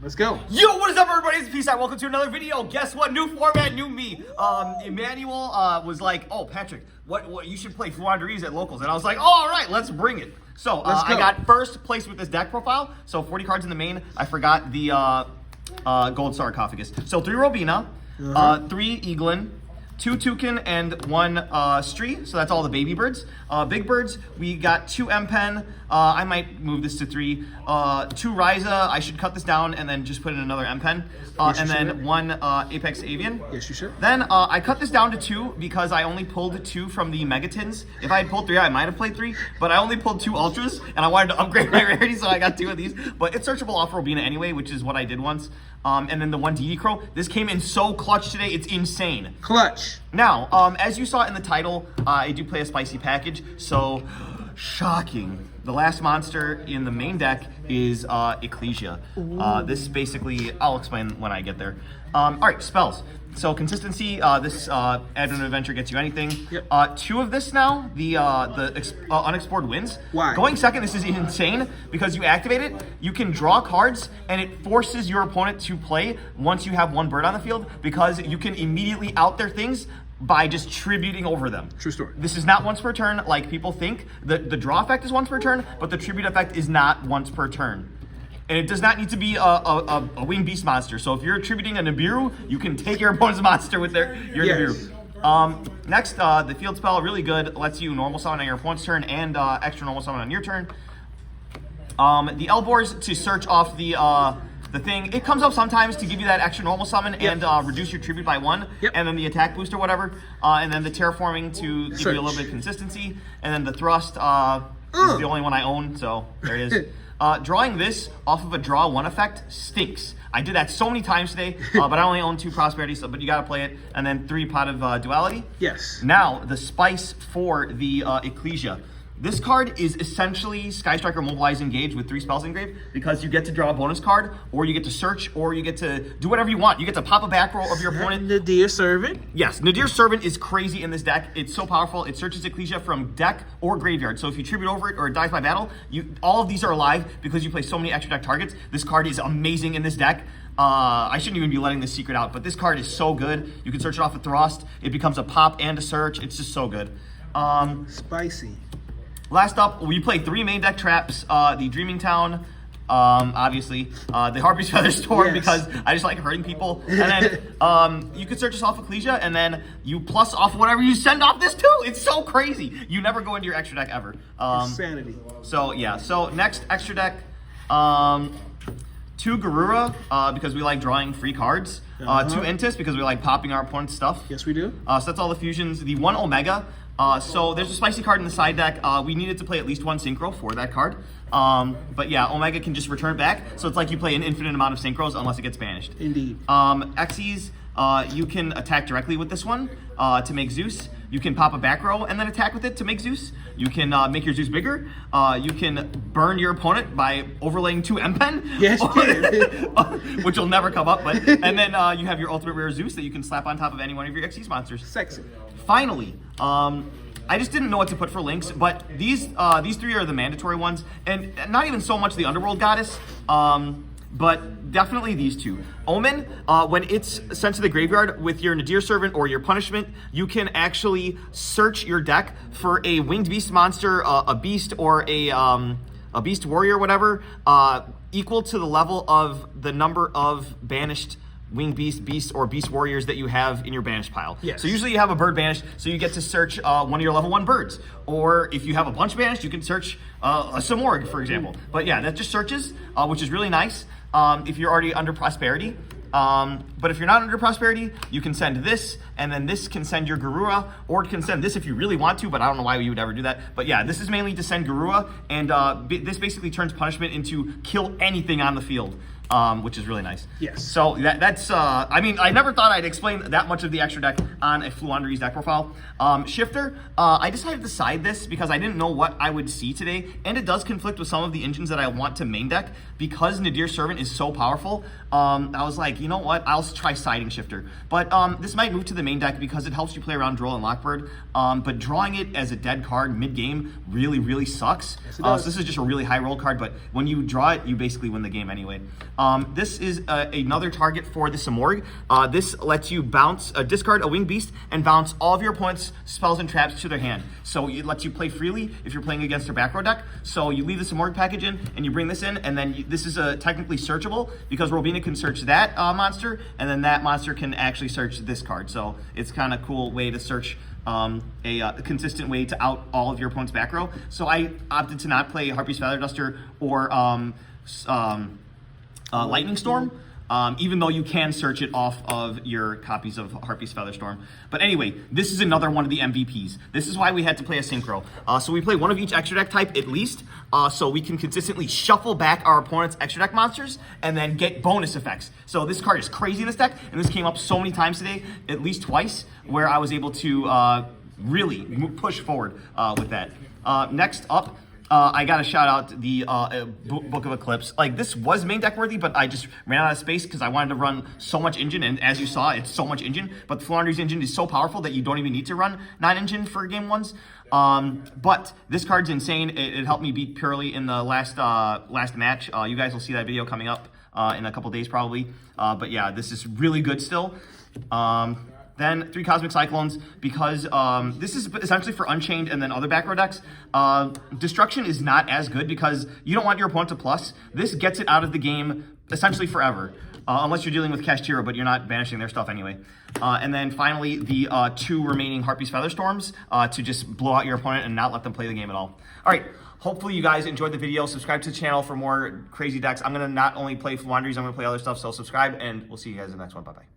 Let's go. Yo, what is up, everybody? It's Peace out. Welcome to another video. Guess what? New format, new me. Emmanuel was like, "Oh, Patrick, what you should play Floowandereeze at locals," and I was like, "Oh, all right, let's bring it." So I got first place with this deck profile. So 40 cards in the main. I forgot the gold sarcophagus. So 3 Robina, 3 Eaglin, 2 Toucan, and 1 Stree. So that's all the baby birds. Big birds, we got 2 M-Pen. I might move this to 3. 2 Ryza. I should cut this down and then just put in another M-Pen. And then 1 Apex Avian. Yes, you should. Then I cut this down to 2 because I only pulled 2 from the Megatins. If I had pulled 3, I might have played 3, but I only pulled 2 Ultras, and I wanted to upgrade my rarity, so I got 2 of these. But it's searchable off Robina anyway, which is what I did once. And then the 1 DD Crow. This came in so clutch today, it's insane. Clutch. Now, as you saw in the title, I do play a spicy package, so shocking. The last monster in the main deck is Ecclesia. This basically, I'll explain when I get there. All right, spells. So consistency, this Advent Adventure gets you anything. Yep. 2 of this now, the Unexplored Winds. Why? Going second, this is insane because you activate it, you can draw cards, and it forces your opponent to play once you have 1 bird on the field because you can immediately out their things by just tributing over them. True story. This is not once per turn like people think. The draw effect is once per turn, but the tribute effect is not once per turn. And it does not need to be a winged beast monster. So if you're attributing a Nibiru, you can take your opponent's monster with your Nibiru. Next, the field spell, really good. Lets you normal summon on your opponent's turn and extra normal summon on your turn. The Elbors to search off the thing. It comes up sometimes to give you that extra normal summon and reduce your tribute by 1. And then the attack boost or whatever. And then the terraforming to give you a little bit of consistency. And then the thrust is the only one I own, so there it is. Drawing this off of a draw 1 effect stinks. I did that so many times today, but I only own 2 Prosperity, so but you gotta play it. And then 3 Pot of Duality. Yes. Now, the spice for the Ecclesia. This card is essentially Sky Striker Mobilize Engage with 3 spells engraved because you get to draw a bonus card, or you get to search, or you get to do whatever you want. You get to pop a back row of your opponent. Nadir Servant. Yes, Nadir Servant is crazy in this deck. It's so powerful. It searches Ecclesia from deck or graveyard. So if you tribute over it or it dies by battle, all of these are alive because you play so many extra deck targets. This card is amazing in this deck. I shouldn't even be letting this secret out, but this card is so good. You can search it off a thrust. It becomes a pop and a search. It's just so good. Spicy. Last up, we play 3 main deck traps. The Dreaming Town, obviously. The Harpy's Feather Storm, because I just like hurting people. And then you can search this off Ecclesia, and then you plus off whatever you send off this too. It's so crazy. You never go into your extra deck ever. Insanity. So yeah, so next extra deck, 2 Garura, because we like drawing free cards. 2 Intis, because we like popping our opponent's stuff. Yes, we do. So that's all the fusions. The 1 Omega. So there's a spicy card in the side deck. We needed to play at least 1 synchro for that card. But yeah, Omega can just return back. So it's like you play an infinite amount of synchros unless it gets banished. Indeed. Xyz, you can attack directly with this one to make Zeus. You can pop a back row and then attack with it to make Zeus. You can make your Zeus bigger. You can burn your opponent by overlaying 2 M-Pen. Yes, which will never come up. But and then you have your ultimate rare Zeus that you can slap on top of any one of your Xyz monsters. Sexy. Finally, I just didn't know what to put for links, but these 3 are the mandatory ones, and not even so much the Underworld Goddess, but definitely these 2. Omen, when it's sent to the graveyard with your Nadir Servant or your Punishment, you can actually search your deck for a Winged Beast monster, a Beast, or a Beast Warrior, whatever, equal to the level of the number of banished Winged Beast, or Beast Warriors that you have in your banished pile. Yes. So usually you have a bird banished, so you get to search one of your level 1 birds. Or if you have a bunch banished, you can search a Samorg, for example. But yeah, that just searches, which is really nice if you're already under Prosperity. But if you're not under Prosperity, you can send this, and then this can send your Garura, or it can send this if you really want to, but I don't know why you would ever do that. But yeah, this is mainly to send Garura, and this basically turns Punishment into kill anything on the field. Which is really nice. Yes. So that's, I mean, I never thought I'd explain that much of the extra deck on a Floowandereeze deck profile. Shifter, I decided to side this because I didn't know what I would see today, and it does conflict with some of the engines that I want to main deck. Because Nadir Servant is so powerful, I was like, you know what, I'll try Siding Shifter. But this might move to the main deck because it helps you play around Droll and Lockbird. But drawing it as a dead card mid-game really, really sucks. Yes, it does. So this is just a really high roll card, but when you draw it, you basically win the game anyway. This is another target for the Samorg. This lets you bounce, discard a Winged Beast and bounce all of your opponent's spells and traps to their hand. So it lets you play freely if you're playing against their back row deck. So you leave the Samorg package in and you bring this in, and then this is technically searchable because Robina can search that monster, and then that monster can actually search this card. So it's kind of cool way to search a consistent way to out all of your opponent's back row. So I opted to not play Harpy's Feather Duster or Lightning Storm, even though you can search it off of your copies of Harpy's Featherstorm. But anyway, this is another one of the MVPs. This is why we had to play a Synchro. So we play one of each extra deck type at least, so we can consistently shuffle back our opponent's extra deck monsters and then get bonus effects. So this card is crazy in this deck, and this came up so many times today, at least twice, where I was able to really push forward with that. Next up, I gotta shout out the Book of Eclipse. Like, this was main deck worthy, but I just ran out of space because I wanted to run so much engine, and as you saw, it's so much engine. But the Floowandereeze engine is so powerful that you don't even need to run 9 engine for game 1s. But this card's insane. It helped me beat Purely in the last match. You guys will see that video coming up in a couple days probably. But yeah, this is really good still. Then 3 Cosmic Cyclones, because this is essentially for Unchained and then other back row decks. Destruction is not as good because you don't want your opponent to plus. This gets it out of the game essentially forever, unless you're dealing with Kashtira, but you're not banishing their stuff anyway. And then finally, the 2 remaining Harpy's Featherstorms to just blow out your opponent and not let them play the game at all. All right. Hopefully you guys enjoyed the video. Subscribe to the channel for more crazy decks. I'm going to not only play Floowandereeze, I'm going to play other stuff, so subscribe, and we'll see you guys in the next one. Bye-bye.